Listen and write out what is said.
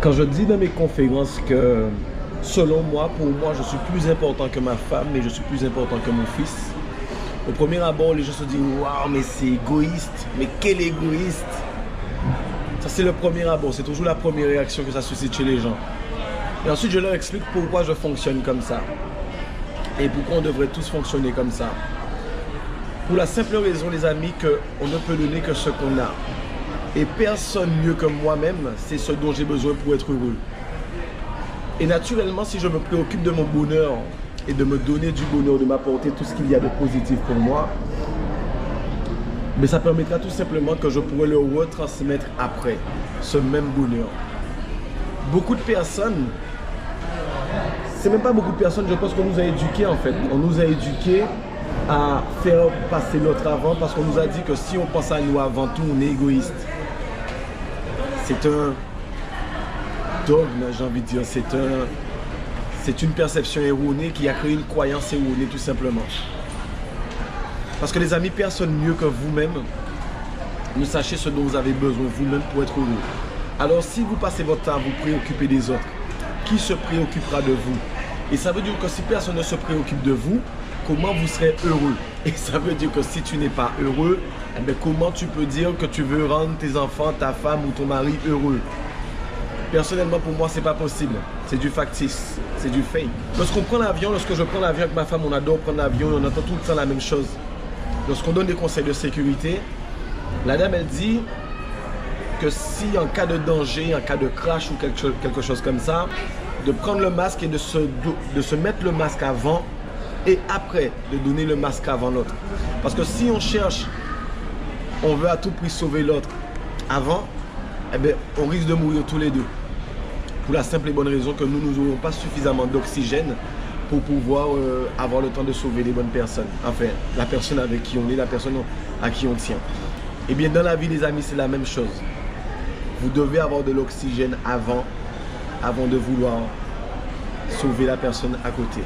Quand je dis dans mes conférences que, selon moi, pour moi, je suis plus important que ma femme et je suis plus important que mon fils, au premier abord, les gens se disent « Waouh, mais c'est égoïste, mais quel égoïste !» Ça, c'est le premier abord, c'est toujours la première réaction que ça suscite chez les gens. Et ensuite, je leur explique pourquoi je fonctionne comme ça. Et pourquoi on devrait tous fonctionner comme ça. Pour la simple raison, les amis, qu'on ne peut donner que ce qu'on a. Et personne mieux que moi-même, c'est ce dont j'ai besoin pour être heureux. Et naturellement, si je me préoccupe de mon bonheur et de me donner du bonheur, de m'apporter tout ce qu'il y a de positif pour moi, mais ça permettra tout simplement que je pourrai le retransmettre après, ce même bonheur. Beaucoup de personnes, c'est même pas beaucoup de personnes, je pense qu'on nous a éduqués en fait. On nous a éduqués à faire passer l'autre avant parce qu'on nous a dit que si on pense à nous avant tout, on est égoïste. C'est un dogme, j'ai envie de dire. C'est une perception erronée qui a créé une croyance erronée tout simplement. Parce que les amis, personne mieux que vous-même ne sachez ce dont vous avez besoin vous-même pour être heureux. Alors si vous passez votre temps à vous préoccuper des autres, qui se préoccupera de vous? Et ça veut dire que si personne ne se préoccupe de vous, comment vous serez heureux? Et ça veut dire que si tu n'es pas heureux, eh bien, comment tu peux dire que tu veux rendre tes enfants, ta femme ou ton mari heureux? Personnellement, pour moi, c'est pas possible. C'est du factice, c'est du fake. Lorsqu'on prend l'avion, lorsque je prends l'avion avec ma femme, on adore prendre l'avion, on entend tout le temps la même chose. Lorsqu'on donne des conseils de sécurité, la dame, elle dit que si en cas de danger, en cas de crash ou quelque chose comme ça, de prendre le masque et de se mettre le masque avant et après de donner le masque avant l'autre. Parce que si on cherche, on veut à tout prix sauver l'autre avant, eh bien, on risque de mourir tous les deux. Pour la simple et bonne raison que nous n'aurons pas suffisamment d'oxygène pour pouvoir avoir le temps de sauver les bonnes personnes. Enfin, la personne avec qui on est, la personne à qui on tient. Eh bien, dans la vie, les amis, c'est la même chose. Vous devez avoir de l'oxygène avant de vouloir sauver la personne à côté.